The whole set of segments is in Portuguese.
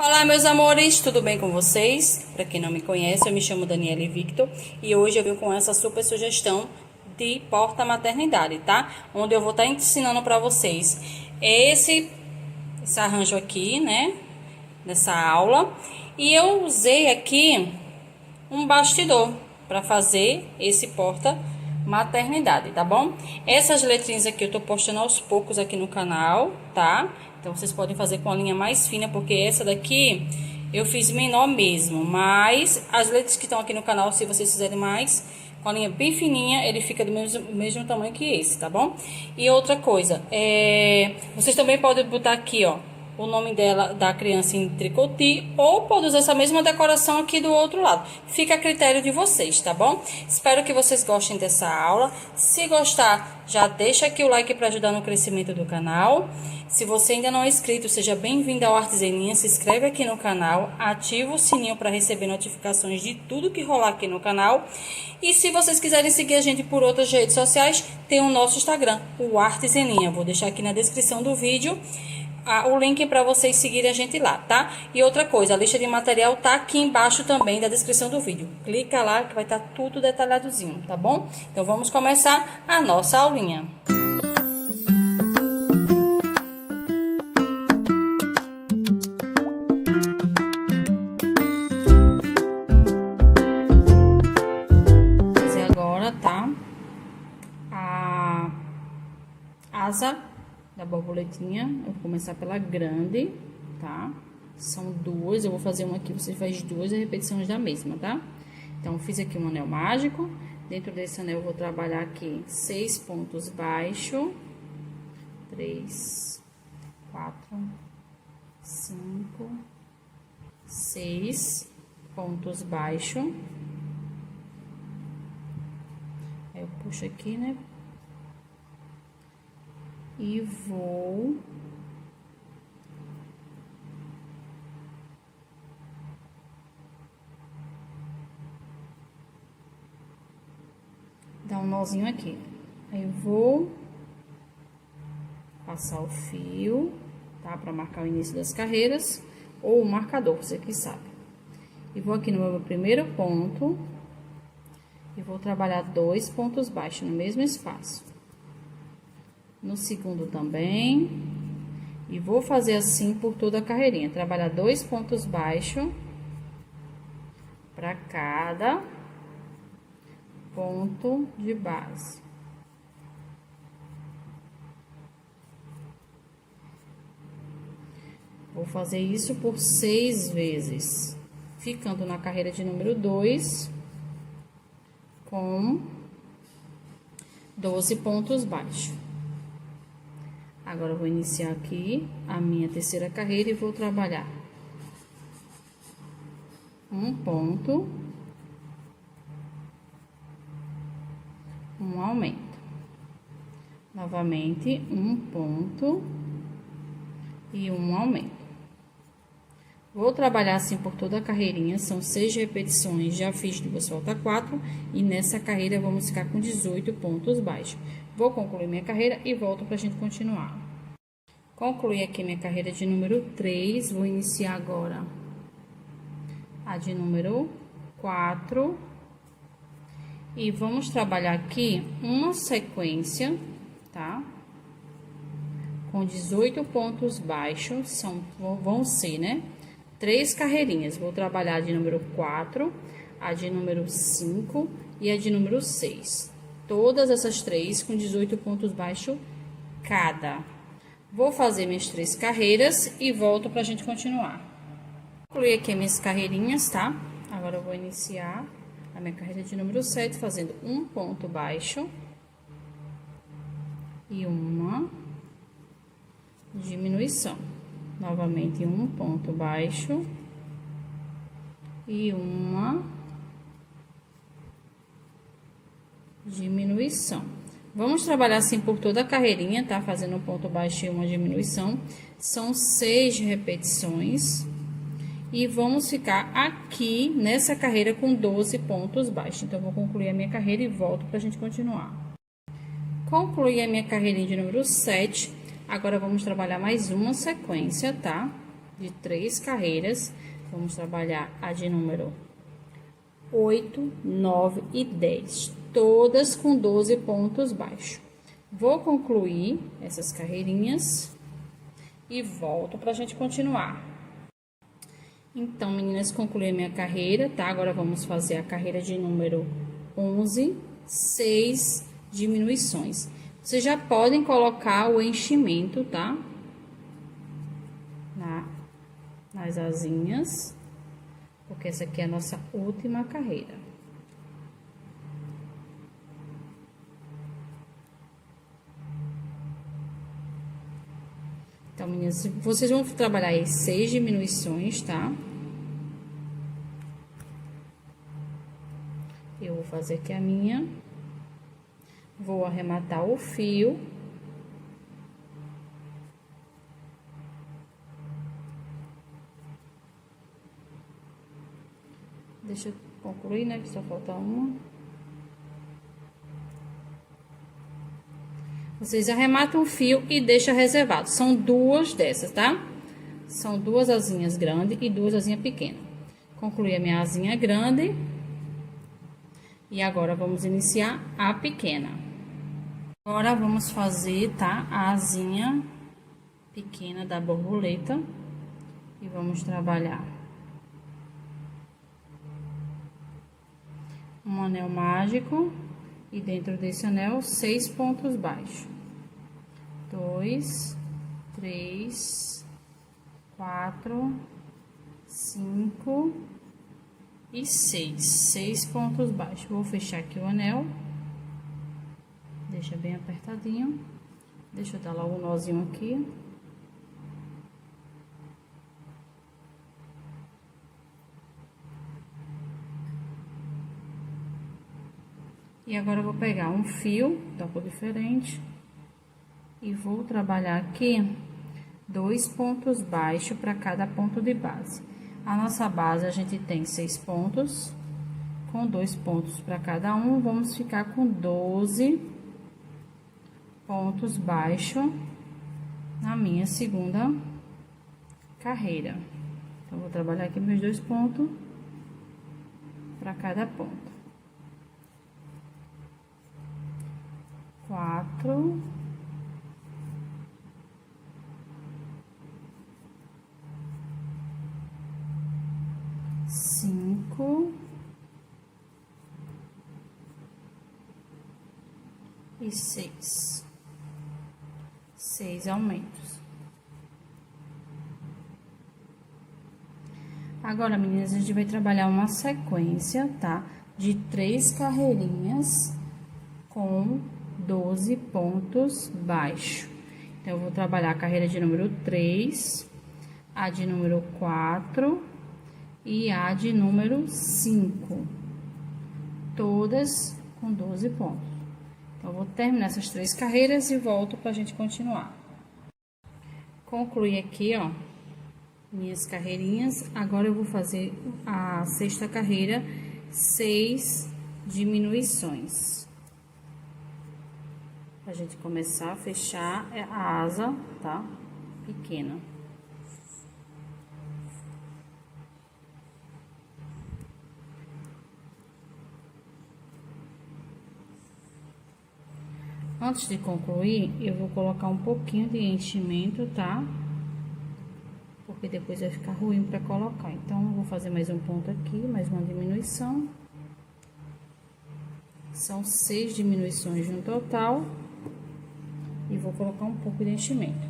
Olá, meus amores, tudo bem com vocês? Para quem não me conhece, eu me chamo Daniele Victor e hoje eu vim com essa super sugestão de porta-maternidade, tá? Onde eu vou estar ensinando para vocês esse arranjo aqui, né? Nessa aula. E eu usei aqui um bastidor para fazer esse porta-maternidade, tá bom? Essas letrinhas aqui eu tô postando aos poucos aqui no canal, tá? Então, vocês podem fazer com a linha mais fina, porque essa daqui eu fiz menor mesmo. Mas as letras que estão aqui no canal, se vocês fizerem mais, com a linha bem fininha, ele fica do mesmo tamanho que esse, tá bom? E outra coisa, vocês também podem botar aqui, ó, o nome da criança em tricotê, ou pode usar essa mesma decoração aqui do outro lado. Fica a critério de vocês, tá bom? Espero que vocês gostem dessa aula. Se gostar, já deixa aqui o like para ajudar no crescimento do canal. Se você ainda não é inscrito, seja bem-vindo ao Artezeninha. Se inscreve aqui no canal, ativa o sininho para receber notificações de tudo que rolar aqui no canal. E se vocês quiserem seguir a gente por outras redes sociais, tem o nosso Instagram, o Artezeninha. Vou deixar aqui na descrição do vídeo o link para vocês seguirem a gente lá, tá? E outra coisa, a lista de material tá aqui embaixo também da descrição do vídeo. Clica lá que vai estar tudo detalhadozinho, tá bom? Então vamos começar a nossa aulinha. Vou fazer agora, tá? A asa da borboletinha. Eu vou começar pela grande, tá? São duas, eu vou fazer uma aqui, você faz duas repetições da mesma, tá? Então, eu fiz aqui um anel mágico. Dentro desse anel, eu vou trabalhar aqui 6 pontos baixos. 3, 4, 5, 6 pontos baixos. Aí, eu puxo aqui, né? E vou dar um nozinho aqui. Aí eu vou passar o fio, tá? Para marcar o início das carreiras, ou o marcador, você que sabe. E vou aqui no meu primeiro ponto e vou trabalhar 2 pontos baixos no mesmo espaço. No segundo também, e vou fazer assim por toda a carreirinha, trabalhar 2 pontos baixos para cada ponto de base. Vou fazer isso por 6 vezes, ficando na carreira de número 2 com 12 pontos baixos. Agora, eu vou iniciar aqui a minha terceira carreira e vou trabalhar um ponto, um aumento, novamente um ponto e um aumento. Vou trabalhar assim por toda a carreirinha, são 6 repetições, já fiz 2, falta 4, e nessa carreira vamos ficar com 18 pontos baixos. Vou concluir minha carreira e volto pra gente continuar. Concluí aqui minha carreira de número 3, vou iniciar agora a de número 4. E vamos trabalhar aqui uma sequência, tá? Com 18 pontos baixos, vão ser, né? 3 carreirinhas. Vou trabalhar a de número 4, a de número 5 e a de número 6. Todas essas 3 com 18 pontos baixos cada. Vou fazer minhas 3 carreiras e volto pra gente continuar. Concluí aqui minhas carreirinhas, tá? Agora eu vou iniciar a minha carreira de número 7, fazendo um ponto baixo e uma diminuição. Novamente, um ponto baixo e uma diminuição. Vamos trabalhar assim por toda a carreirinha, tá? Fazendo um ponto baixo e uma diminuição. São 6 repetições. E vamos ficar aqui nessa carreira com 12 pontos baixos. Então, eu vou concluir a minha carreira e volto pra gente continuar. Concluí a minha carreirinha de número 7. Agora, vamos trabalhar mais uma sequência, tá? de 3 carreiras. Vamos trabalhar a de número 8, 9 e 10, todas com 12 pontos baixos. Vou concluir essas carreirinhas e volto pra gente continuar. Então, meninas, concluí a minha carreira, tá? Agora vamos fazer a carreira de número 11, 6 diminuições. Vocês já podem colocar o enchimento, tá? Nas asinhas, porque essa aqui é a nossa última carreira. Então, meninas, vocês vão trabalhar aí 6 diminuições, tá? Eu vou fazer aqui a minha. Vou arrematar o fio. Deixa eu concluir, né? Que só falta uma. Vocês arrematam o fio e deixam reservado. São duas dessas, tá? São duas asinhas grandes e duas asinhas pequenas. Concluí a minha asinha grande. E agora, vamos iniciar a pequena. Agora, vamos fazer, tá? A asinha pequena da borboleta. E vamos trabalhar um anel mágico. E dentro desse anel, 6 pontos baixos. 2, 3, 4, 5 e 6. 6 pontos baixos. Vou fechar aqui o anel. Deixa bem apertadinho. Deixa eu dar logo um nozinho aqui. E agora, eu vou pegar um fio, topo diferente, e vou trabalhar aqui 2 pontos baixos para cada ponto de base. A nossa base, a gente tem 6 pontos, com 2 pontos para cada um, vamos ficar com 12 pontos baixos na minha segunda carreira. Então, vou trabalhar aqui meus 2 pontos para cada ponto. 4, 5 e 6. 6 aumentos. Agora, meninas, a gente vai trabalhar uma sequência, tá? De 3 carreirinhas com 12 pontos baixos. Então, eu vou trabalhar a carreira de número 3, a de número 4 e a de número 5. Todas com 12 pontos. Então, eu vou terminar essas 3 carreiras e volto pra gente continuar. Concluí aqui, ó, minhas carreirinhas. Agora, eu vou fazer a 6ª carreira, 6 diminuições. Pra gente começar a fechar a asa, tá? Pequena. Antes de concluir, eu vou colocar um pouquinho de enchimento, tá? Porque depois vai ficar ruim pra colocar. Então, eu vou fazer mais um ponto aqui, mais uma diminuição. São 6 diminuições no total. E vou colocar um pouco de enchimento.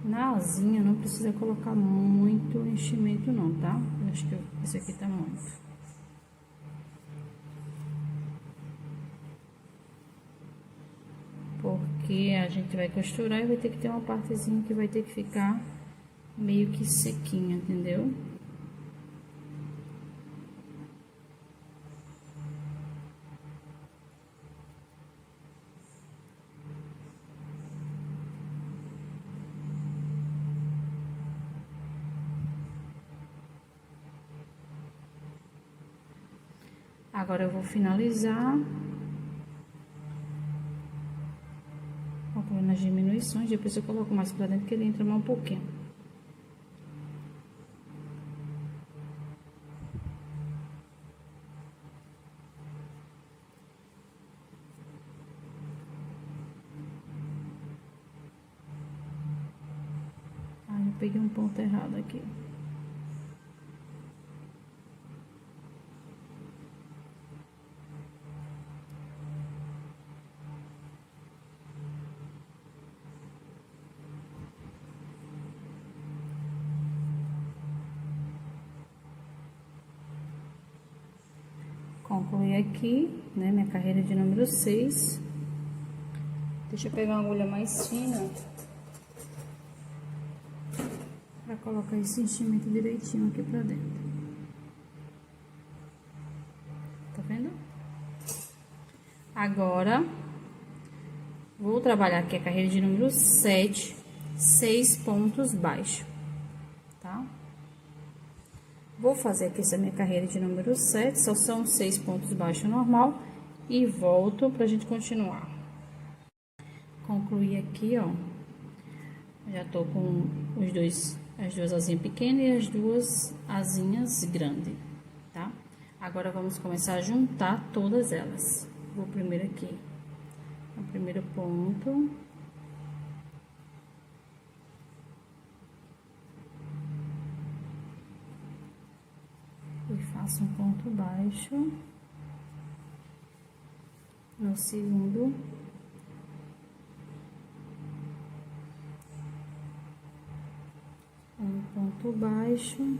Na asinha não precisa colocar muito enchimento não, tá? Eu acho que esse aqui tá muito. Porque a gente vai costurar e vai ter que ter uma partezinha que vai ter que ficar meio que sequinha, entendeu? Agora, eu vou finalizar com impressões, depois eu coloco mais pra dentro, que ele entra mais um pouquinho. Ai, eu peguei um ponto errado aqui. Concluí aqui, né, minha carreira de número 6. Deixa eu pegar uma agulha mais fina para colocar esse enchimento direitinho aqui pra dentro. Tá vendo? Agora, vou trabalhar aqui a carreira de número 7, 6 pontos baixos, tá? Vou fazer aqui essa minha carreira de número 7, só são 6 pontos baixos normal, e volto pra gente continuar. Concluí aqui, ó, já tô com as duas asinhas pequenas e as duas asinhas grandes, tá? Agora, vamos começar a juntar todas elas. Vou primeiro aqui, no primeiro ponto. E faço um ponto baixo no segundo. Um ponto baixo.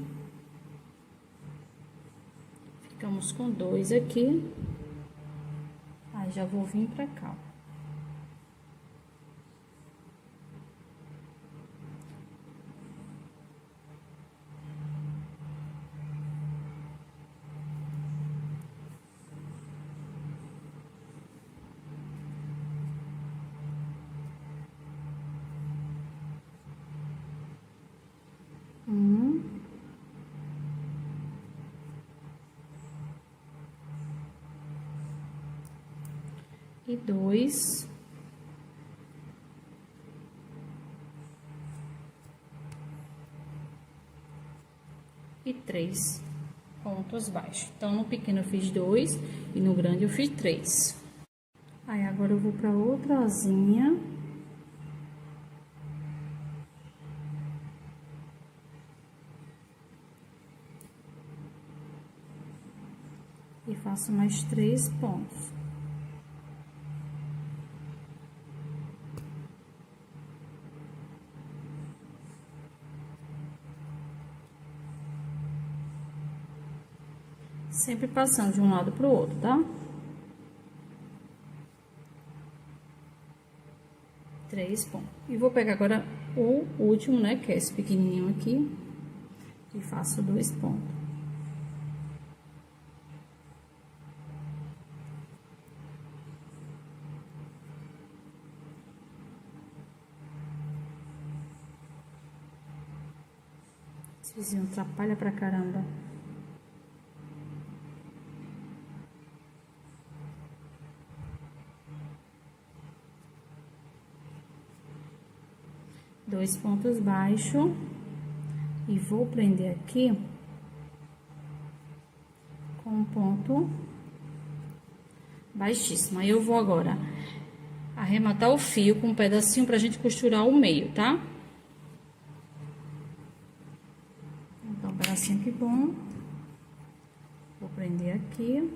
Ficamos com 2 aqui. Aí, já vou vir pra cá. E 2. E 3 pontos baixos. Então, no pequeno eu fiz 2 e no grande eu fiz 3. Aí, agora eu vou pra outra asinha. E faço mais 3 pontos. Sempre passando de um lado pro outro, tá? 3 pontos. E vou pegar agora o último, né, que é esse pequenininho aqui, e faço 2 pontos. Esse vizinho atrapalha pra caramba. Dois pontos baixos e vou prender aqui com um ponto baixíssimo. Aí, eu vou agora arrematar o fio com um pedacinho pra gente costurar o meio, tá? Então, um pedacinho aqui bom. Vou prender aqui.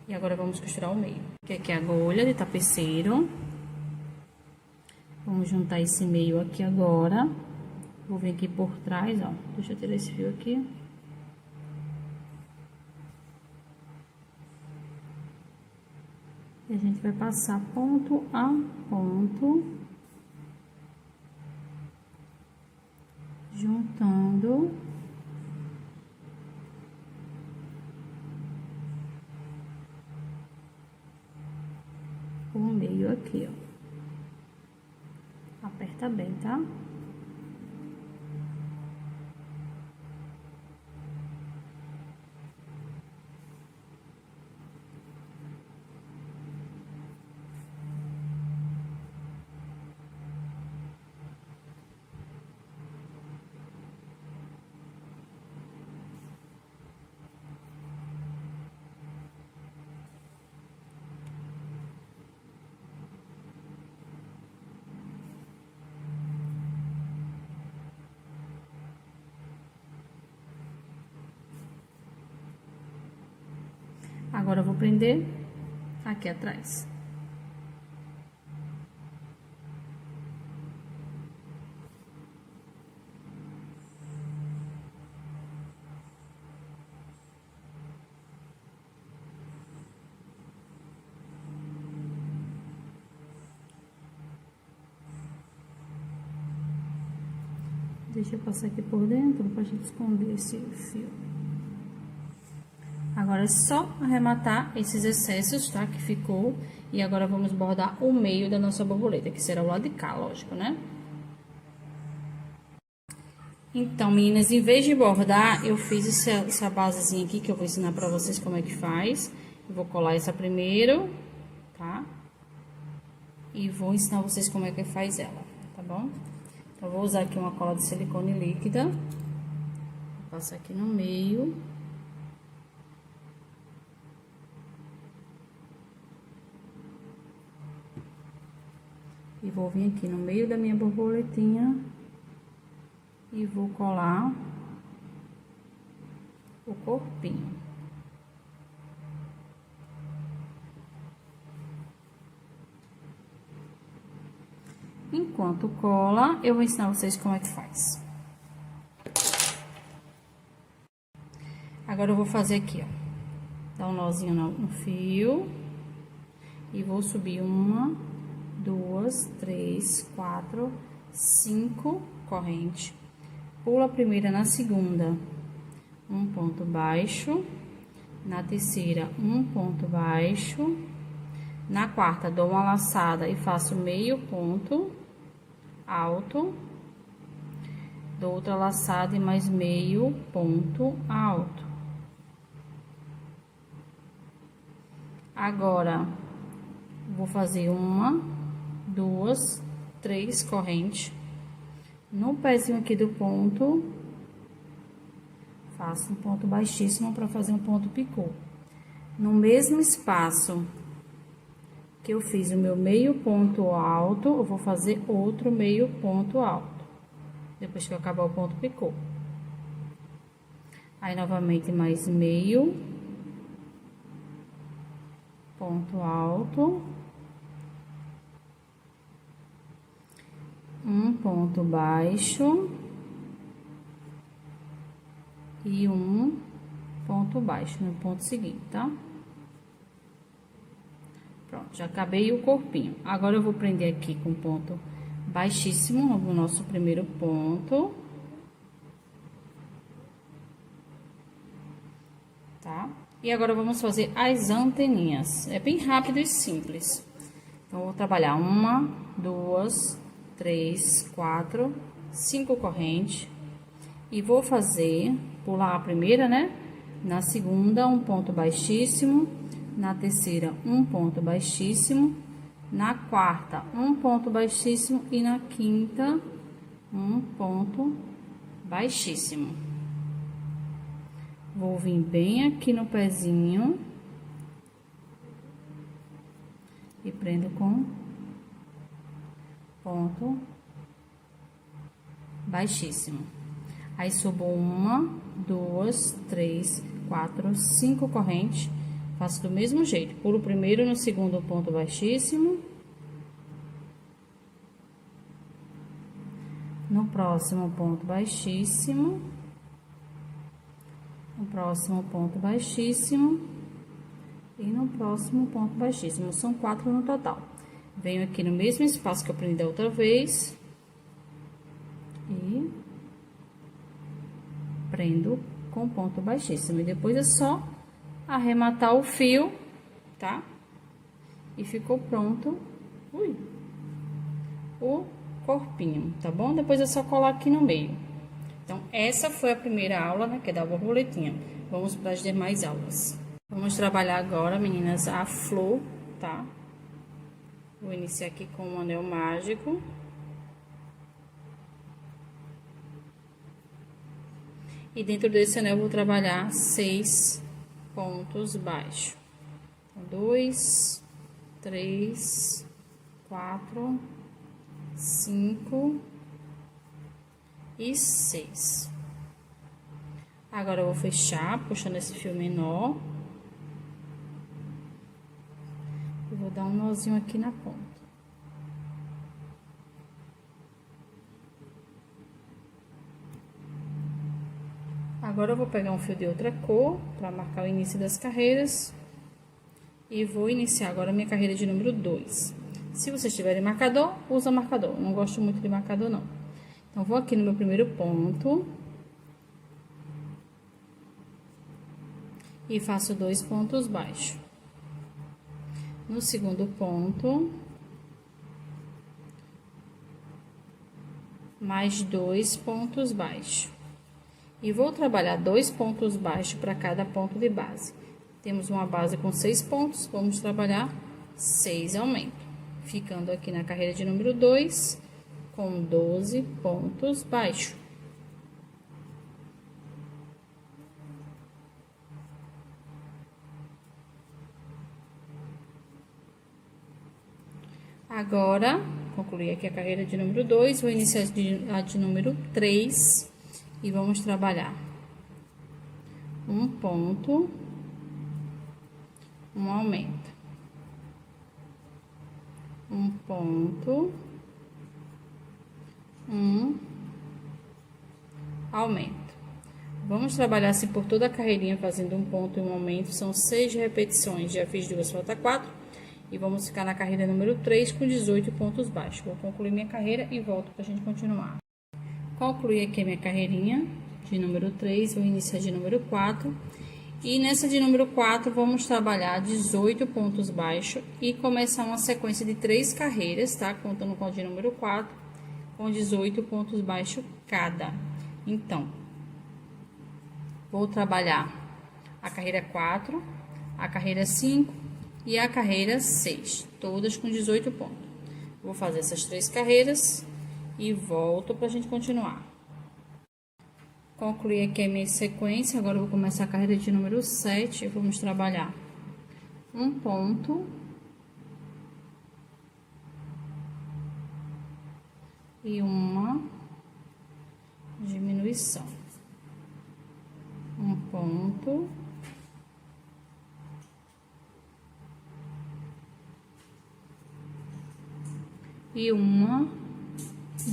E agora, vamos costurar o meio. Aqui é a agulha de tapeceiro. Vamos juntar esse meio aqui agora. Vou vir aqui por trás, ó. Deixa eu tirar esse fio aqui. E a gente vai passar ponto a ponto, juntando o meio aqui, ó. Aperta bem, tá? Agora eu vou prender aqui atrás. Deixa eu passar aqui por dentro pra gente esconder esse fio. Agora é só arrematar esses excessos, tá? Que ficou. E agora vamos bordar o meio da nossa borboleta, que será o lado de cá, lógico, né? Então, meninas, em vez de bordar, eu fiz essa basezinha aqui, que eu vou ensinar pra vocês como é que faz. Eu vou colar essa primeiro, tá? E vou ensinar vocês como é que faz ela, tá bom? Então, eu vou usar aqui uma cola de silicone líquida. Vou passar aqui no meio. E vou vir aqui no meio da minha borboletinha e vou colar o corpinho. Enquanto cola, eu vou ensinar vocês como é que faz. Agora eu vou fazer aqui, ó. Dar um nozinho no fio e vou subir uma, duas, três, quatro, 5 correntes. Pulo a primeira na segunda, um ponto baixo. Na terceira, um ponto baixo. Na quarta, dou uma laçada e faço meio ponto alto. Dou outra laçada e mais meio ponto alto. Agora, vou fazer uma, duas, 3 correntes. No pezinho aqui do ponto, faço um ponto baixíssimo para fazer um ponto picô. No mesmo espaço que eu fiz o meu meio ponto alto, eu vou fazer outro meio ponto alto. Depois que eu acabar o ponto picô. Aí, novamente, mais meio ponto alto. Um ponto baixo. E um ponto baixo no ponto seguinte, tá? Pronto, já acabei o corpinho. Agora, eu vou prender aqui com ponto baixíssimo no nosso primeiro ponto. Tá? E agora, vamos fazer as anteninhas. É bem rápido e simples. Então, eu vou trabalhar uma, duas, 3, 4, 5 correntes. E vou fazer, pular a primeira, né? Na segunda, um ponto baixíssimo. Na terceira, um ponto baixíssimo. Na quarta, um ponto baixíssimo. E na quinta, um ponto baixíssimo. Vou vir bem aqui no pezinho. E prendo com ponto baixíssimo. Aí, subo uma, duas, 3, 4, 5 correntes. Faço do mesmo jeito. Pulo primeiro no segundo ponto baixíssimo. No próximo ponto baixíssimo. No próximo ponto baixíssimo. E no próximo ponto baixíssimo. São 4 no total. Venho aqui no mesmo espaço que eu prendi da outra vez. E prendo com ponto baixíssimo. E depois é só arrematar o fio, tá? E ficou pronto, o corpinho, tá bom? Depois é só colar aqui no meio. Então, essa foi a primeira aula, né? Que é da borboletinha. Vamos para as demais aulas. Vamos trabalhar agora, meninas, a flor, tá? Vou iniciar aqui com um anel mágico. E dentro desse anel eu vou trabalhar 6 pontos baixos. Então, 2, 3, 4, 5 e 6. Agora, eu vou fechar, puxando esse fio menor. vou dar um nozinho aqui na ponta. Agora eu vou pegar um fio de outra cor para marcar o início das carreiras. E vou iniciar agora a minha carreira de número 2. Se vocês tiverem marcador, usa marcador. Eu não gosto muito de marcador, não. Então, vou aqui no meu primeiro ponto. E faço 2 pontos baixos. No segundo ponto, mais 2 pontos baixos. E vou trabalhar 2 pontos baixos para cada ponto de base. Temos uma base com 6 pontos, vamos trabalhar 6 aumentos. Ficando aqui na carreira de número 2, com 12 pontos baixos. Agora, concluí aqui a carreira de número 2, vou iniciar a de número 3 e vamos trabalhar um ponto, um aumento, um ponto, um aumento. Vamos trabalhar assim por toda a carreirinha, fazendo um ponto e um aumento, são 6 repetições, já fiz 2, falta 4. E vamos ficar na carreira número 3 com 18 pontos baixos. Vou concluir minha carreira e volto para a gente continuar. Concluí aqui a minha carreirinha de número 3, vou iniciar de número 4. E nessa de número 4, vamos trabalhar 18 pontos baixos e começar uma sequência de 3 carreiras, tá? Contando com a de número 4, com 18 pontos baixos cada. Então, vou trabalhar a carreira 4, a carreira 5 e a carreira 6, todas com 18 pontos. Vou fazer essas 3 carreiras e volto para a gente continuar. Concluí aqui a minha sequência, agora eu vou começar a carreira de número 7, vamos trabalhar um ponto e uma diminuição. Um ponto e uma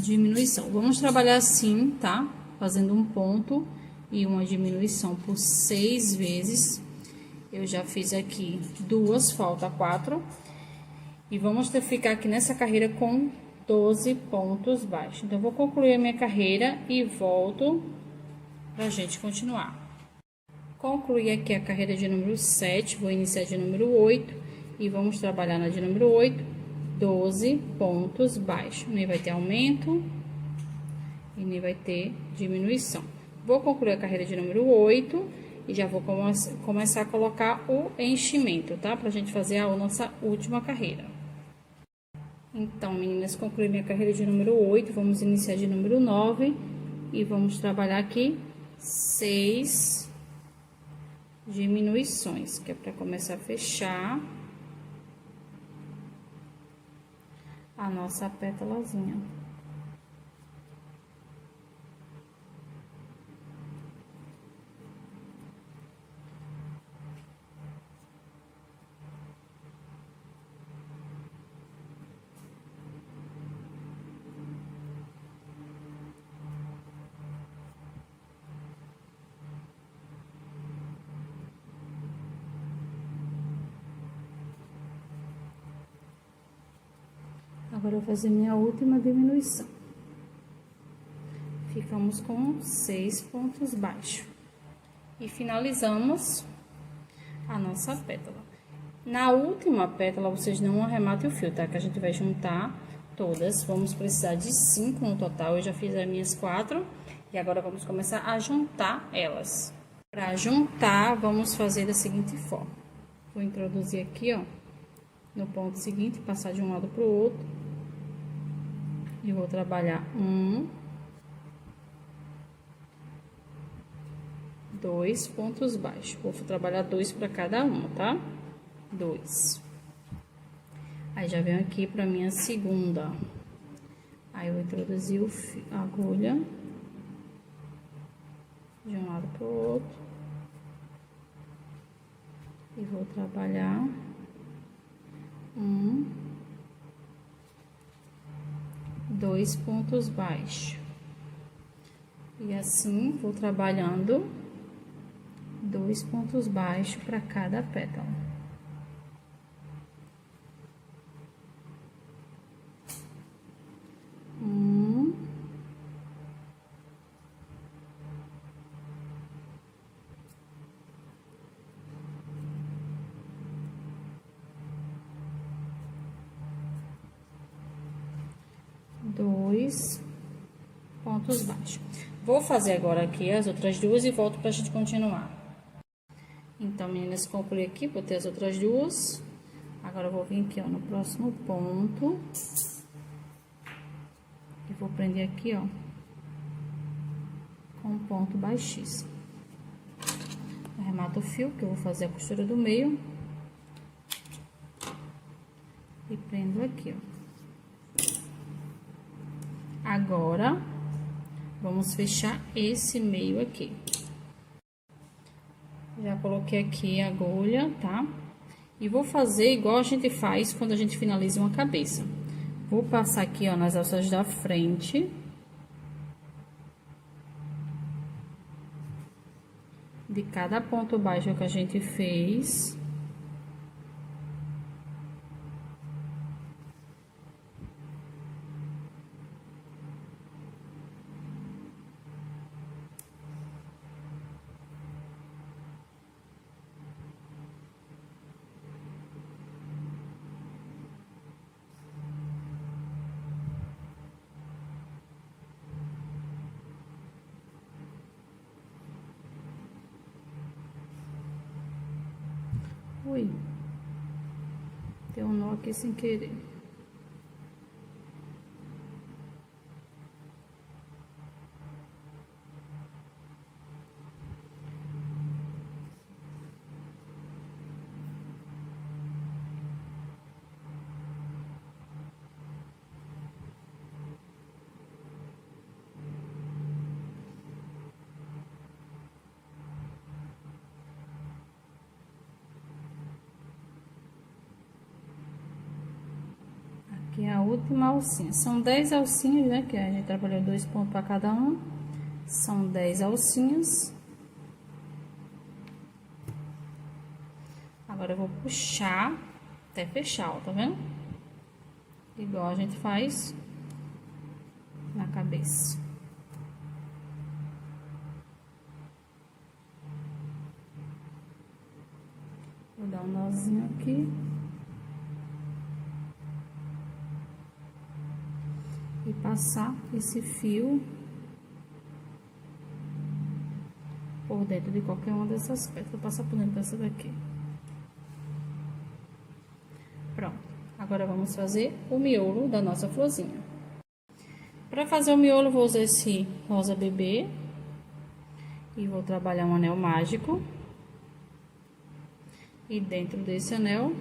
diminuição. Vamos trabalhar assim, tá? Fazendo um ponto e uma diminuição por 6 vezes. Eu já fiz aqui 2, falta 4. E vamos ficar aqui nessa carreira com 12 pontos baixos. Então, vou concluir a minha carreira e volto pra gente continuar. Concluí aqui a carreira de número 7, vou iniciar de número 8 e vamos trabalhar na de número 8. 12 pontos baixos, nem vai ter aumento e nem vai ter diminuição. Vou concluir a carreira de número 8 e já vou começar a colocar o enchimento, tá? Pra gente fazer a nossa última carreira. Então, meninas, concluí minha carreira de número 8, vamos iniciar de número 9 e vamos trabalhar aqui 6 diminuições, que é para começar a fechar a nossa pétalazinha. Agora, eu vou fazer minha última diminuição. Ficamos com 6 pontos baixos. E finalizamos a nossa pétala. Na última pétala, vocês não arrematem o fio, tá? Que a gente vai juntar todas. Vamos precisar de 5 no total. Eu já fiz as minhas 4. E agora, vamos começar a juntar elas. Para juntar, vamos fazer da seguinte forma. Vou introduzir aqui, ó, no ponto seguinte, passar de um lado pro outro. E vou trabalhar 1, 2 pontos baixos. Vou trabalhar 2 para cada uma, tá? 2. Aí, já venho aqui para minha segunda. Aí, eu vou introduzir a agulha de um lado pro outro. E vou trabalhar 2 pontos baixos. E assim, vou trabalhando 2 pontos baixos para cada pétala. Dois pontos baixos. Vou fazer agora aqui as outras duas e volto pra gente continuar. Então, meninas, concluí aqui, botei as outras duas. Agora, eu vou vir aqui, ó, no próximo ponto. E vou prender aqui, ó, com um ponto baixíssimo. Arremato o fio, que eu vou fazer a costura do meio. E prendo aqui, ó. Agora, vamos fechar esse meio aqui. Já coloquei aqui a agulha, tá? E vou fazer igual a gente faz quando a gente finaliza uma cabeça. Vou passar aqui, ó, nas alças da frente. De cada ponto baixo que a gente fez. Ui, tem um nó aqui sem querer. Aqui é a última alcinha. São 10 alcinhas, né? Que a gente trabalhou 2 pontos para cada um. São 10 alcinhas. Agora, eu vou puxar até fechar, ó, tá vendo? Igual a gente faz na cabeça. Vou dar um nozinho aqui. E passar esse fio por dentro de qualquer uma dessas peças. Vou passar por dentro dessa daqui. Pronto. Agora, vamos fazer o miolo da nossa florzinha. Para fazer o miolo, vou usar esse rosa bebê. E vou trabalhar um anel mágico. E dentro desse anel,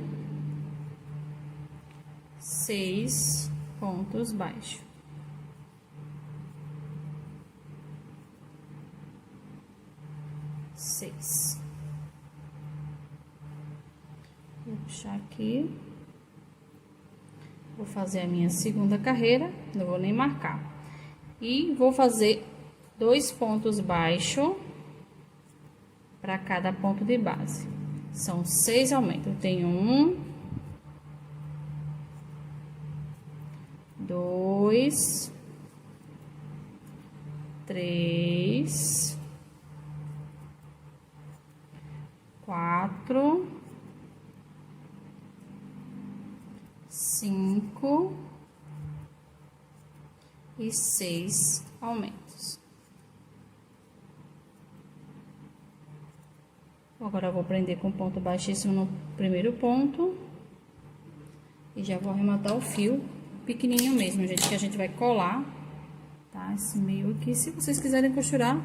6 pontos baixos. Vou puxar aqui. Vou fazer a minha segunda carreira, não vou nem marcar. E vou fazer 2 pontos baixos para cada ponto de base. São 6 aumentos. Eu tenho 1, 2, 3, 4, 5 e 6 aumentos. Agora, eu vou prender com ponto baixíssimo no primeiro ponto. E já vou arrematar o fio pequenininho mesmo, gente, que a gente vai colar, tá? Esse meio aqui. Se vocês quiserem costurar,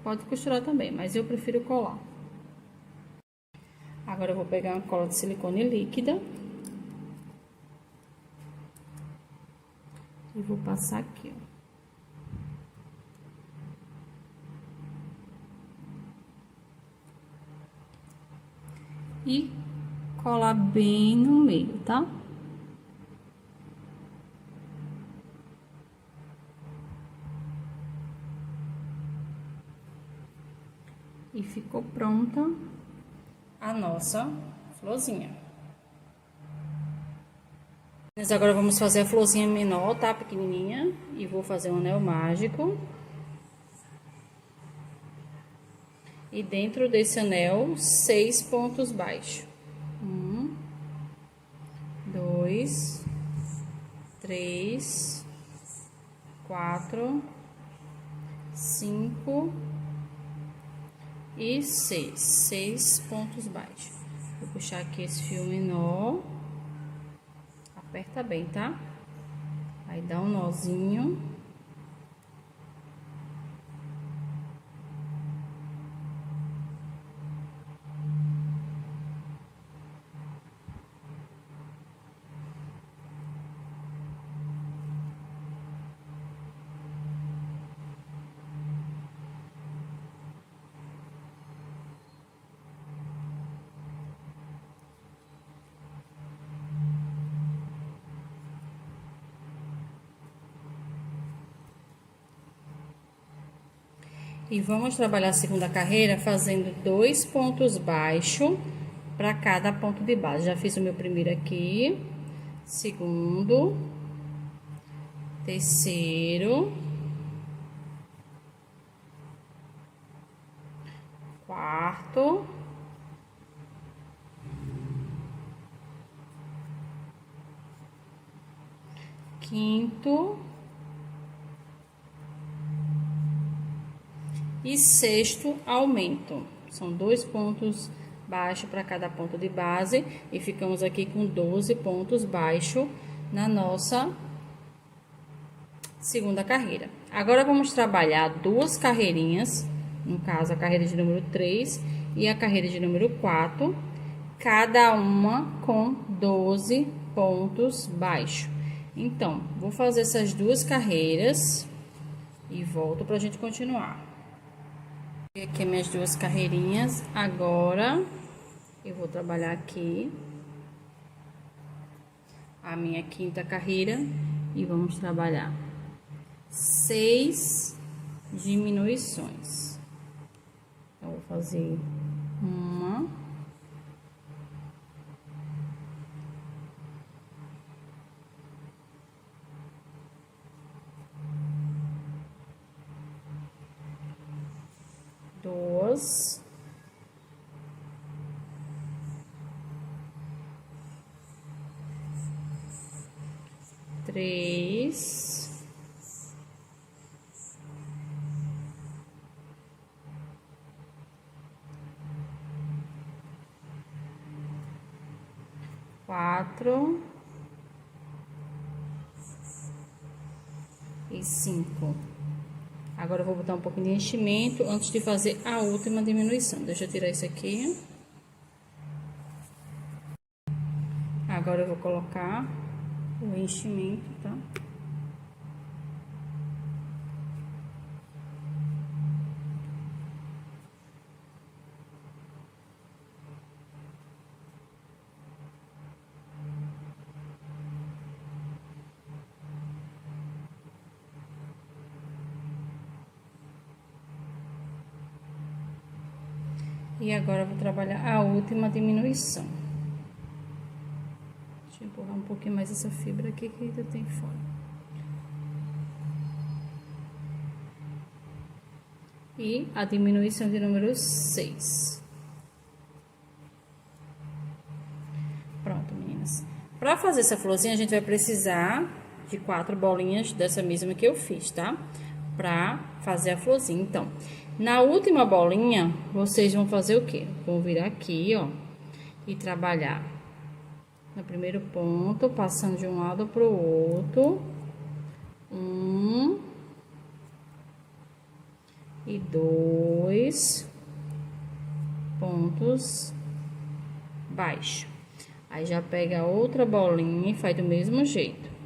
pode costurar também, mas eu prefiro colar. Agora, eu vou pegar uma cola de silicone líquida. E vou passar aqui, ó. E colar bem no meio, tá? E ficou pronta a nossa florzinha. Mas agora vamos fazer a florzinha menor, tá? Pequenininha. E vou fazer um anel mágico. E dentro desse anel, 6 pontos baixos. 1, 2, 3, 4, 5 e 6. 6 pontos baixos. Vou puxar aqui esse fio menor. Aperta bem, tá? Aí dá um nozinho. E vamos trabalhar a segunda carreira fazendo 2 pontos baixos para cada ponto de base. Já fiz o meu primeiro aqui, segundo, terceiro, quarto, quinto e sexto aumento. São 2 pontos baixos para cada ponto de base e ficamos aqui com 12 pontos baixos na nossa segunda carreira. Agora vamos trabalhar duas carreirinhas, no caso a carreira de número 3 e a carreira de número 4, cada uma com 12 pontos baixos. Então, vou fazer essas duas carreiras e volto para a gente continuar. Aqui minhas duas carreirinhas. Agora eu vou trabalhar aqui a minha quinta carreira e vamos trabalhar 6 diminuições. Então, vou fazer uma, duas, três, quatro e 5. Agora eu vou botar um pouquinho de enchimento antes de fazer a última diminuição. Deixa eu tirar isso aqui. Agora eu vou colocar o enchimento, tá? E agora eu vou trabalhar a última diminuição. Deixa eu empurrar um pouquinho mais essa fibra aqui que ainda tem fora. E a diminuição de número 6. Pronto, meninas. Para fazer essa florzinha, a gente vai precisar de 4 bolinhas dessa mesma que eu fiz, tá? Pra fazer a florzinha. Então, na última bolinha, vocês vão fazer o quê? Vão virar aqui, ó, e trabalhar no primeiro ponto, passando de um lado pro outro. 1 e 2 pontos baixos. Aí já pega outra bolinha e faz do mesmo jeito.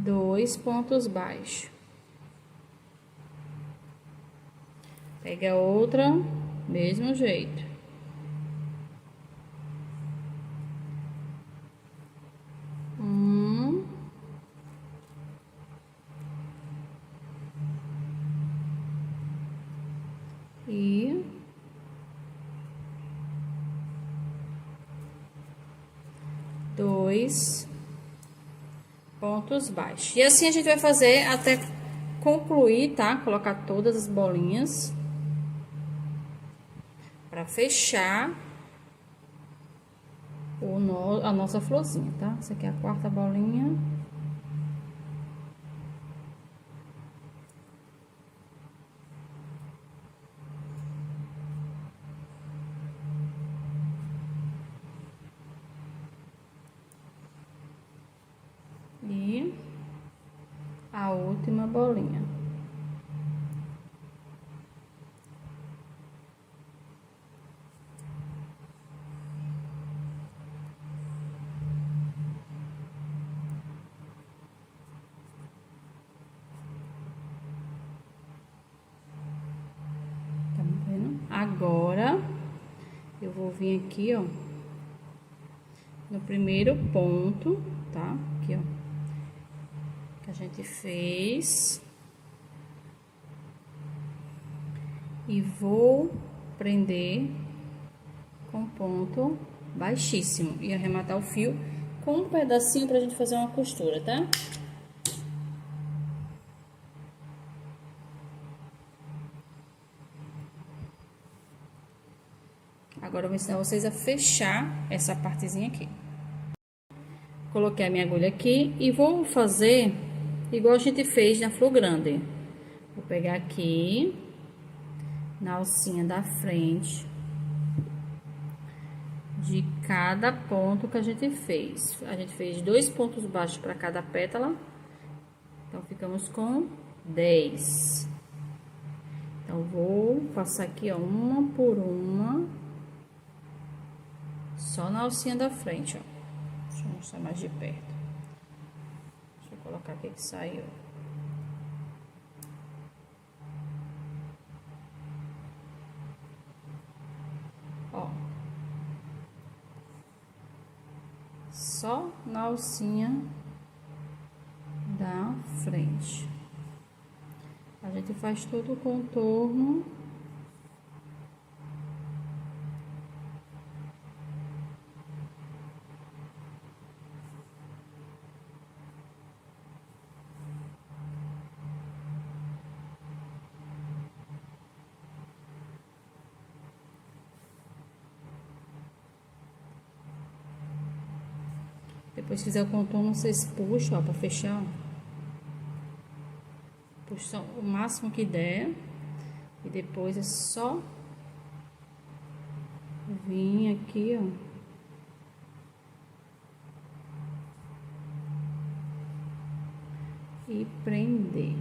Dois pontos baixos. Pega outra, mesmo jeito. 2 pontos baixos. E assim a gente vai fazer até concluir, tá? Colocar todas as bolinhas para fechar a nossa florzinha, tá? Essa aqui é a quarta bolinha. E a última bolinha. Tá vendo? Agora, eu vou vir aqui, ó, no primeiro ponto, tá? Aqui, ó, que a gente fez. E vou prender com ponto baixíssimo e arrematar o fio com um pedacinho pra gente fazer uma costura, tá? Agora eu vou ensinar vocês a fechar essa partezinha aqui. Coloquei a minha agulha aqui e vou fazer igual a gente fez na flor grande. Vou pegar aqui na alcinha da frente de cada ponto que a gente fez. A gente fez 2 pontos baixos para cada pétala, então ficamos com 10. Então, vou passar aqui, ó, uma por uma, só na alcinha da frente, ó. Deixa eu mostrar mais de perto. Deixa eu colocar aqui que saiu. Ó. Só na alcinha da frente. A gente faz todo o contorno. Depois que fizer o contorno, vocês puxam, ó, pra fechar, ó. Puxam o máximo que der. E depois é só vir aqui, ó. E prender.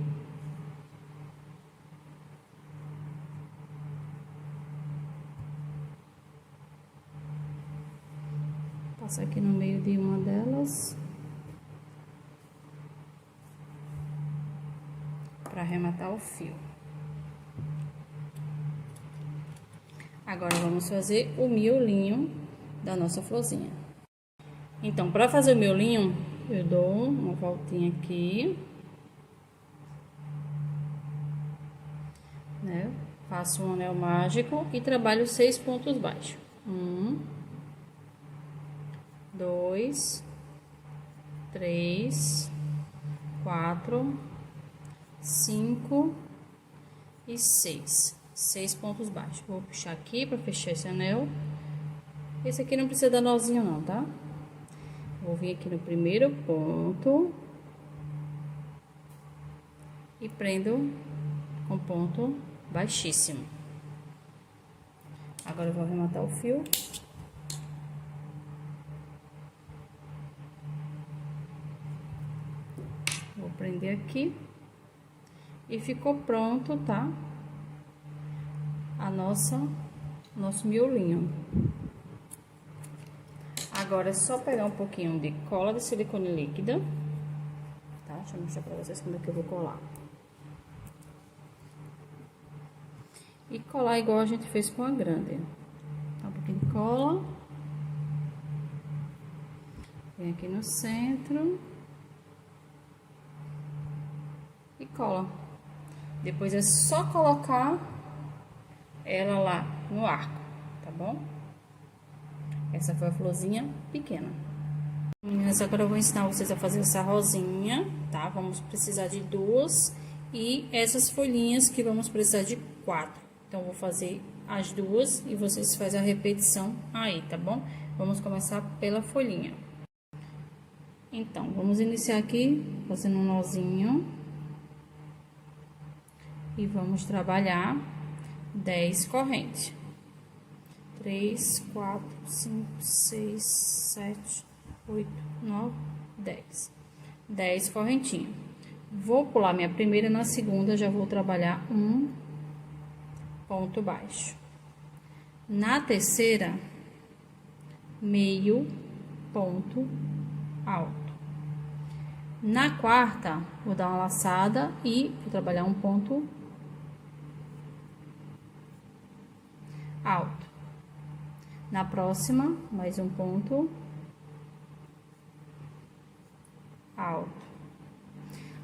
Passar aqui no meio de uma delas. Para arrematar o fio. Agora, vamos fazer o miolinho da nossa florzinha. Então, para fazer o miolinho, eu dou uma voltinha aqui. Né? Faço um anel mágico e trabalho 6 pontos baixos. 1, 2, 3, 4, 5 e 6. 6 pontos baixos. Vou puxar aqui para fechar esse anel. Esse aqui não precisa dar nozinho não, tá? Vou vir aqui no primeiro ponto e prendo com ponto baixíssimo. Agora eu vou arrematar o fio. Vou prender aqui. E ficou pronto, tá? Nosso miolinho. Agora é só pegar um pouquinho de cola de silicone líquida, tá? Deixa eu mostrar pra vocês como é que eu vou colar. E colar igual a gente fez com a grande. Tá, um pouquinho de cola. Vem aqui no centro. E cola. Depois é só colocar ela lá no arco, tá bom? Essa foi a florzinha pequena. Meninas, agora eu vou ensinar vocês a fazer essa rosinha, tá? Vamos precisar de 2 e essas folhinhas que vamos precisar de 4. Então, eu vou fazer as 2 e vocês fazem a repetição aí, tá bom? Vamos começar pela folhinha. Então, vamos iniciar aqui fazendo um nozinho. E vamos trabalhar 10 correntes. 3, 4, 5, 6, 7, 8, 9, 10. 10 correntinhas. Vou pular minha primeira, na segunda já vou trabalhar um ponto baixo. Na terceira, meio ponto alto. Na quarta, vou dar uma laçada e vou trabalhar um ponto alto. Na próxima, mais um ponto alto.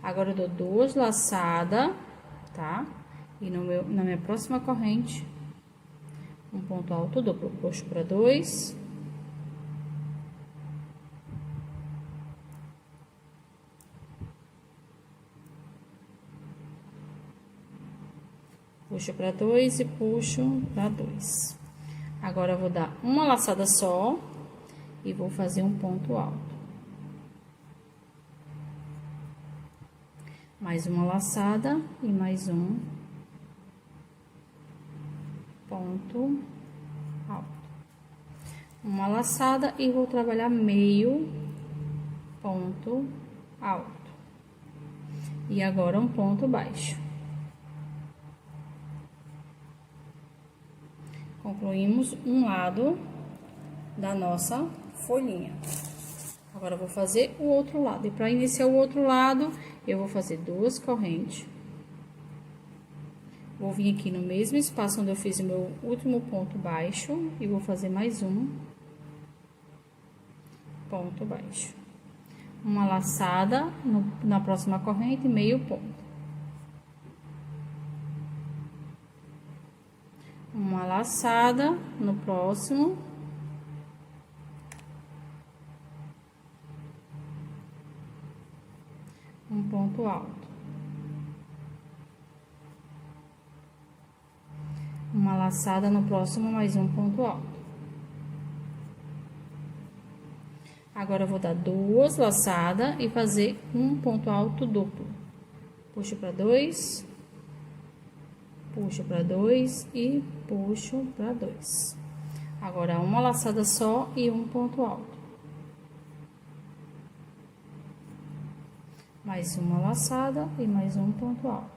Agora, eu dou 2 laçadas, tá? E na minha próxima corrente, um ponto alto duplo. Puxo para 2. Puxo para 2 e puxo para 2. Agora, eu vou dar uma laçada só e vou fazer um ponto alto. Mais uma laçada e mais um ponto alto. Uma laçada e vou trabalhar meio ponto alto. E agora, um ponto baixo. Concluímos um lado da nossa folhinha. Agora, eu vou fazer o outro lado. E para iniciar o outro lado, eu vou fazer 2 correntes. Vou vir aqui no mesmo espaço onde eu fiz o meu último ponto baixo e vou fazer mais um ponto baixo. Uma laçada na próxima corrente, meio ponto. Uma laçada no próximo. Um ponto alto. Uma laçada no próximo, mais um ponto alto. Agora, eu vou dar 2 laçadas e fazer um ponto alto duplo. Puxo para 2. Puxo para 2 e puxo para 2. Agora, uma laçada só e um ponto alto. Mais uma laçada e mais um ponto alto.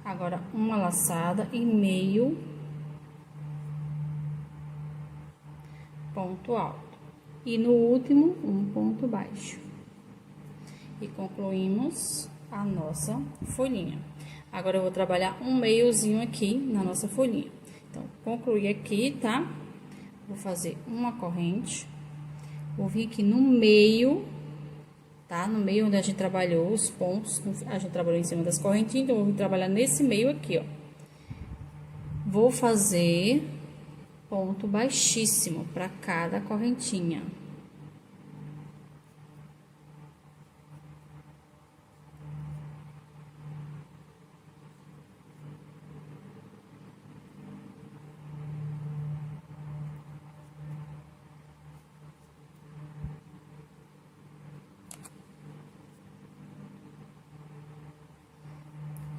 Agora, uma laçada e meio ponto alto. E no último, um ponto baixo. E concluímos a nossa folhinha. Agora, eu vou trabalhar um meiozinho aqui na nossa folhinha. Então, concluí aqui, tá? Vou fazer uma corrente. Vou vir aqui no meio, tá? No meio onde a gente trabalhou os pontos, a gente trabalhou em cima das correntinhas, então, eu vou trabalhar nesse meio aqui, ó. Vou fazer ponto baixíssimo para cada correntinha.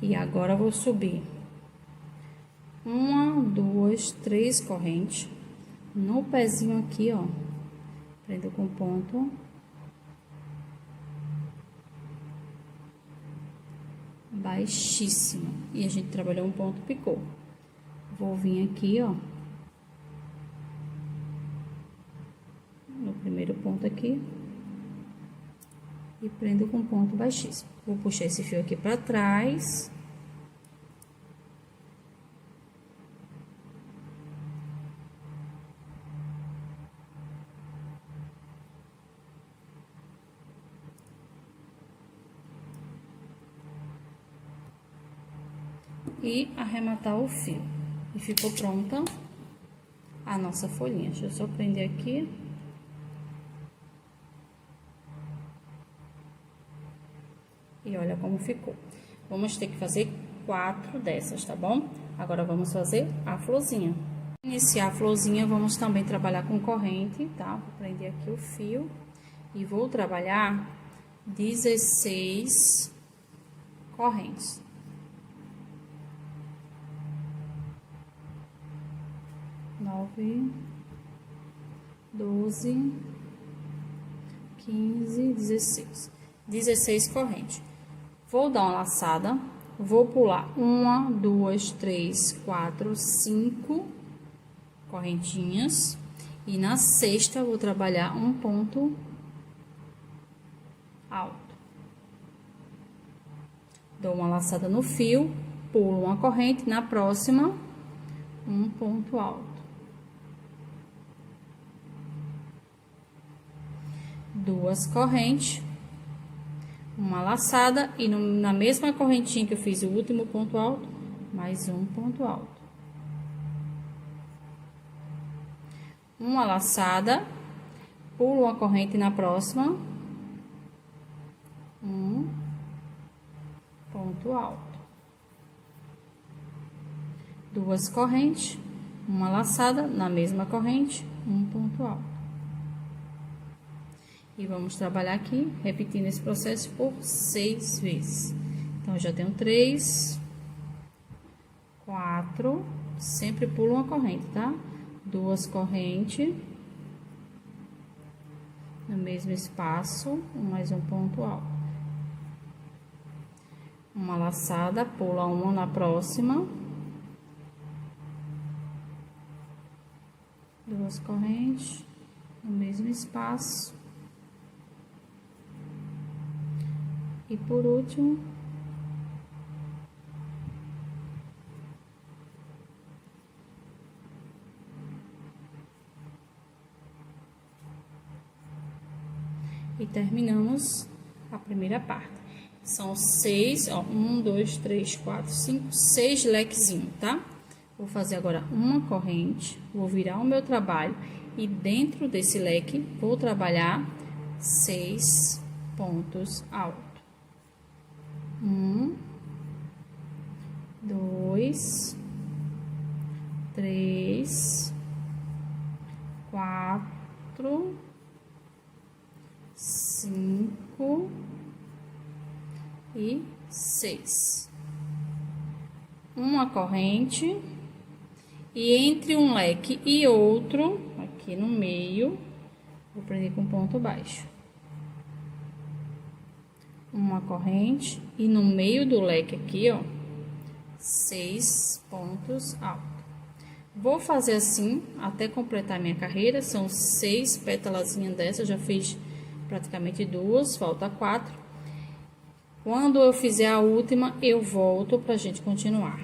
E agora, eu vou subir 1, 2, 3 correntes no pezinho aqui, ó. Prendo com ponto baixíssimo. E a gente trabalhou um ponto picô. Vou vir aqui, ó, no primeiro ponto aqui. E prendo com ponto baixíssimo. Vou puxar esse fio aqui pra trás. E arrematar o fio. E ficou pronta a nossa folhinha. Deixa eu só prender aqui. E olha como ficou. Vamos ter que fazer 4 dessas, tá bom? Agora, vamos fazer a florzinha. Para iniciar a florzinha, vamos também trabalhar com corrente, tá? Vou prender aqui o fio e vou trabalhar 16 correntes. 9, 12, 15, 16. 16 correntes. Vou dar uma laçada, vou pular 1, 2, 3, 4, 5 correntinhas. E na sexta, vou trabalhar um ponto alto. Dou uma laçada no fio, pulo uma corrente, na próxima, um ponto alto. 2 correntes, uma laçada e na mesma correntinha que eu fiz o último ponto alto, mais um ponto alto. Uma laçada, pulo uma corrente na próxima, um ponto alto. 2 correntes, uma laçada na mesma corrente, um ponto alto. E vamos trabalhar aqui, repetindo esse processo por 6 vezes. Então, eu já tenho 3, 4, sempre pulo uma corrente, tá? 2 correntes, no mesmo espaço, mais um ponto alto. Uma laçada, pula uma na próxima. 2 correntes, no mesmo espaço. E por último, e terminamos a primeira parte. São 6, ó, 1, 2, 3, 4, 5, 6 lequezinhos, tá? Vou fazer agora uma corrente, vou virar o meu trabalho e dentro desse leque vou trabalhar 6 pontos altos. 1, 2, 3, 4, 5 e 6. Uma corrente e entre um leque e outro, aqui no meio, vou prender com ponto baixo. Uma corrente e no meio do leque aqui, ó, 6 pontos altos. Vou fazer assim até completar minha carreira, são 6 pétalazinhas dessa, já fiz praticamente 2, falta 4. Quando eu fizer a última, eu volto pra gente continuar.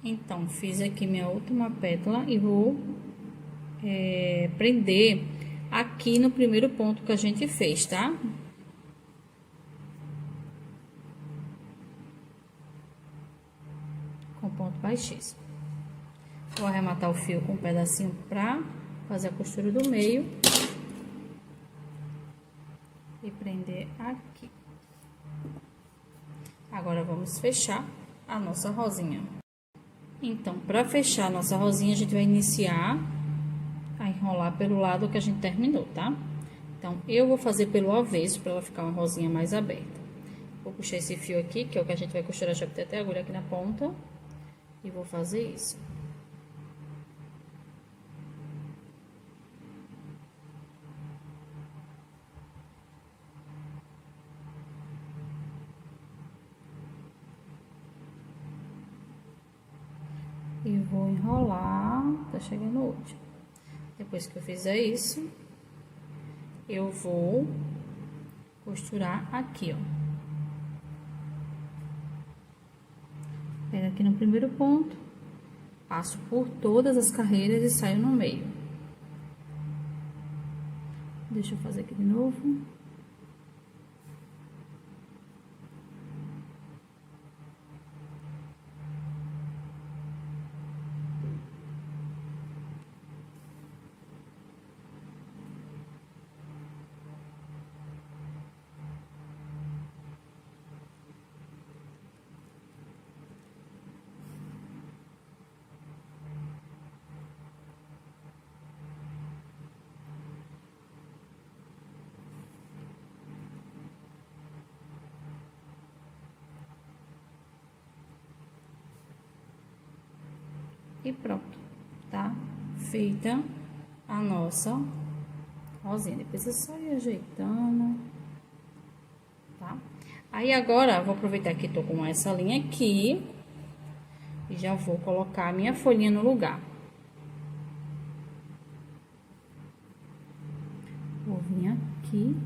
Então, fiz aqui minha última pétala e vou prender aqui no primeiro ponto que a gente fez, tá? Com ponto baixíssimo. Vou arrematar o fio com um pedacinho pra fazer a costura do meio. E prender aqui. Agora, vamos fechar a nossa rosinha. Então, para fechar a nossa rosinha, a gente vai iniciar a enrolar pelo lado que a gente terminou, tá? Então, eu vou fazer pelo avesso, para ela ficar uma rosinha mais aberta. Vou puxar esse fio aqui, que é o que a gente vai costurar, já botei até a agulha aqui na ponta. E vou fazer isso. E vou enrolar, tá chegando o último. Depois que eu fizer isso, eu vou costurar aqui, ó. Pego aqui no primeiro ponto, passo por todas as carreiras e saio no meio. Deixa eu fazer aqui de novo. E pronto, tá? Feita a nossa rosinha. Depois é só ir ajeitando, tá? Aí agora, vou aproveitar que tô com essa linha aqui e já vou colocar a minha folhinha no lugar. Vou vir aqui.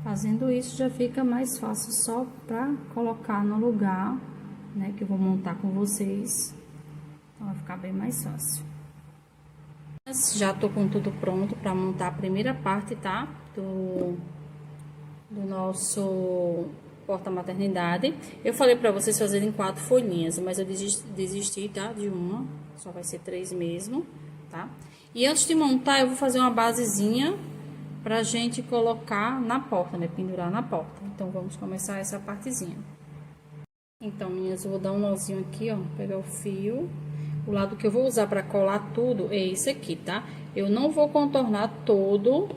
Fazendo isso já fica mais fácil só pra colocar no lugar, né, que eu vou montar com vocês. Então vai ficar bem mais fácil. Já tô com tudo pronto pra montar a primeira parte, tá? Do nosso porta-maternidade. Eu falei pra vocês fazerem 4 folhinhas, mas eu desisti, tá? De uma, só vai ser 3 mesmo, tá? E antes de montar, eu vou fazer uma basezinha pra gente colocar na porta, né? Pendurar na porta. Então, vamos começar essa partezinha. Então, meninas, eu vou dar um nozinho aqui, ó, pegar o fio. O lado que eu vou usar pra colar tudo é esse aqui, tá? Eu não vou contornar todo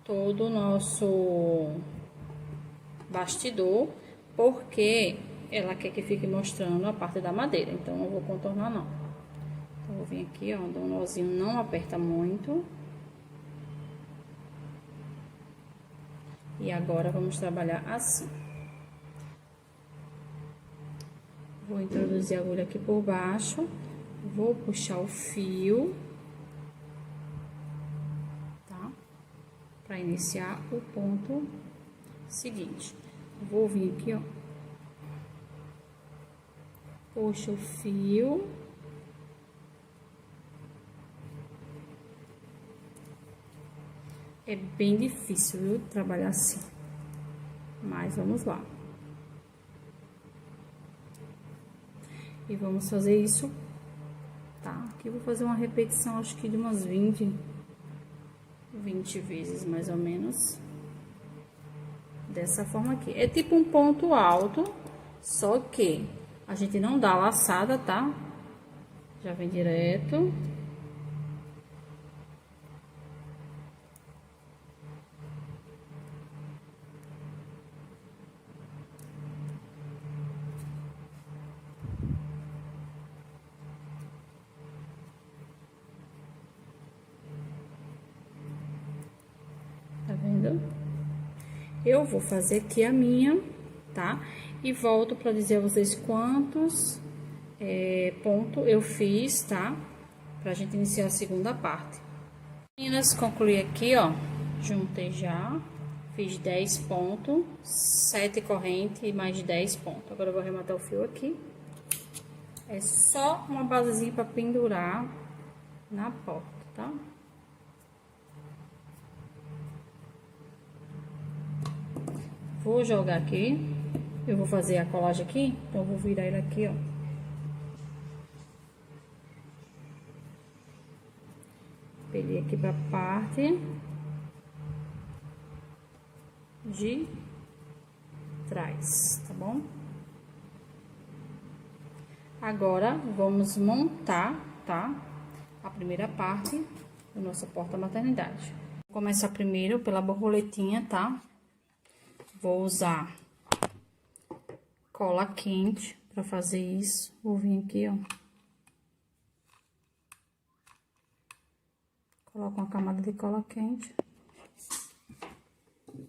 o nosso bastidor, porque ela quer que fique mostrando a parte da madeira, então não vou contornar não. Então, vou vir aqui, ó, dou um nozinho, não aperta muito. E agora, vamos trabalhar assim. Vou introduzir a agulha aqui por baixo, vou puxar o fio, tá? Pra iniciar o ponto seguinte. Vou vir aqui, ó. Puxo o fio. É bem difícil, viu, trabalhar assim. Mas vamos lá. E vamos fazer isso, tá? Aqui eu vou fazer uma repetição, acho que de umas 20 vezes, mais ou menos. Dessa forma aqui. É tipo um ponto alto, só que a gente não dá laçada, tá? Já vem direto. Tá vendo? Eu vou fazer aqui a minha, tá? E volto pra dizer a vocês quantos pontos eu fiz, tá? Pra gente iniciar a segunda parte. Meninas, concluí aqui, ó. Juntei já. Fiz 10 pontos, 7 correntes e mais 10 pontos. Agora eu vou arrematar o fio aqui. É só uma basezinha pra pendurar na porta, tá? Vou jogar aqui. Eu vou fazer a colagem aqui, então eu vou virar ele aqui, ó. Peguei aqui pra parte de trás, tá bom? Agora, vamos montar, tá? A primeira parte do nosso porta-maternidade. Vou começar primeiro pela borboletinha, tá? Vou usar cola quente pra fazer isso. Vou vir aqui, ó. Coloco uma camada de cola quente.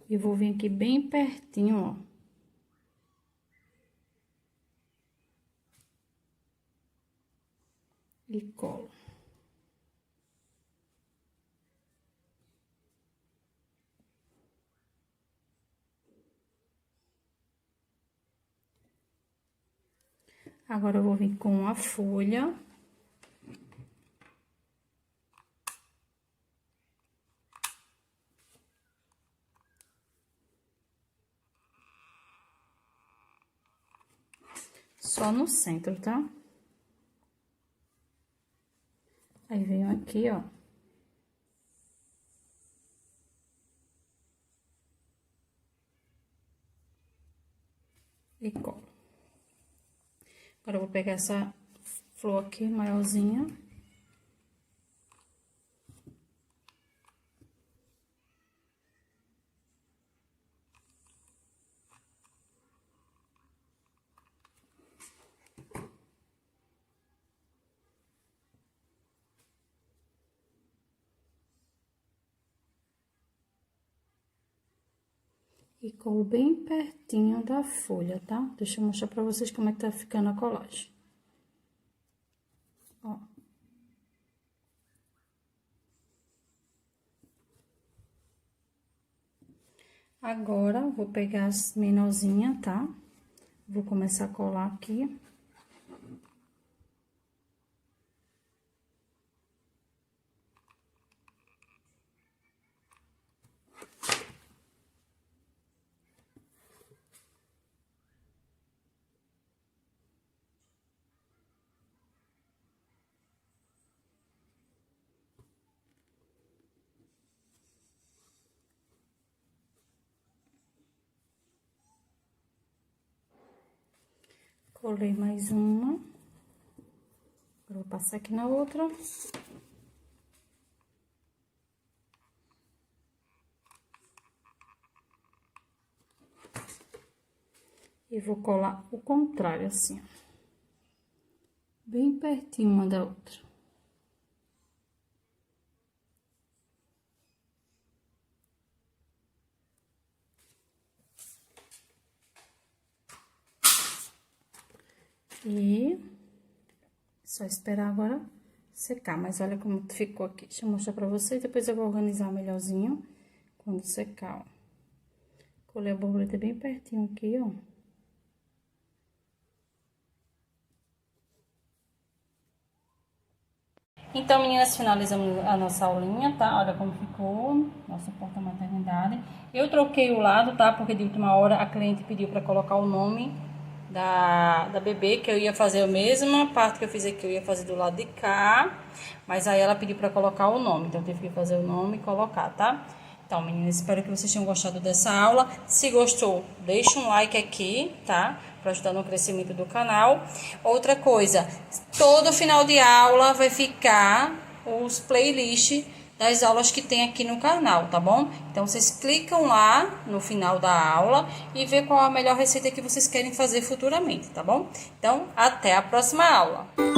E vou vir aqui bem pertinho, ó. E colo. Agora, eu vou vir com a folha. Só no centro, tá? Aí, venho aqui, ó. e colo. Agora, eu vou pegar essa flor aqui, maiorzinha. E colo bem pertinho da folha, tá? Deixa eu mostrar pra vocês como é que tá ficando a colagem. Ó. Agora, vou pegar as menorzinhas, tá? Vou começar a colar aqui. Colei mais uma. Agora, vou passar aqui na outra. E vou colar o contrário, assim, ó. Bem pertinho uma da outra. E só esperar agora secar. Mas olha como ficou aqui. Deixa eu mostrar pra vocês, depois eu vou organizar melhorzinho quando secar, ó. Colei a borboleta bem pertinho aqui, ó. Então, meninas, finalizamos a nossa aulinha, tá? Olha como ficou nossa porta-maternidade. Eu troquei o lado, tá? Porque de última hora a cliente pediu pra colocar o nome da bebê, que eu ia fazer a mesma parte que eu fiz aqui, eu ia fazer do lado de cá. Mas aí ela pediu pra colocar o nome, então eu tive que fazer o nome e colocar, tá? Então, meninas, espero que vocês tenham gostado dessa aula. Se gostou, deixa um like aqui, tá? Para ajudar no crescimento do canal. Outra coisa, todo final de aula vai ficar os playlists das aulas que tem aqui no canal, tá bom? Então, vocês clicam lá no final da aula e vê qual a melhor receita que vocês querem fazer futuramente, tá bom? Então, até a próxima aula!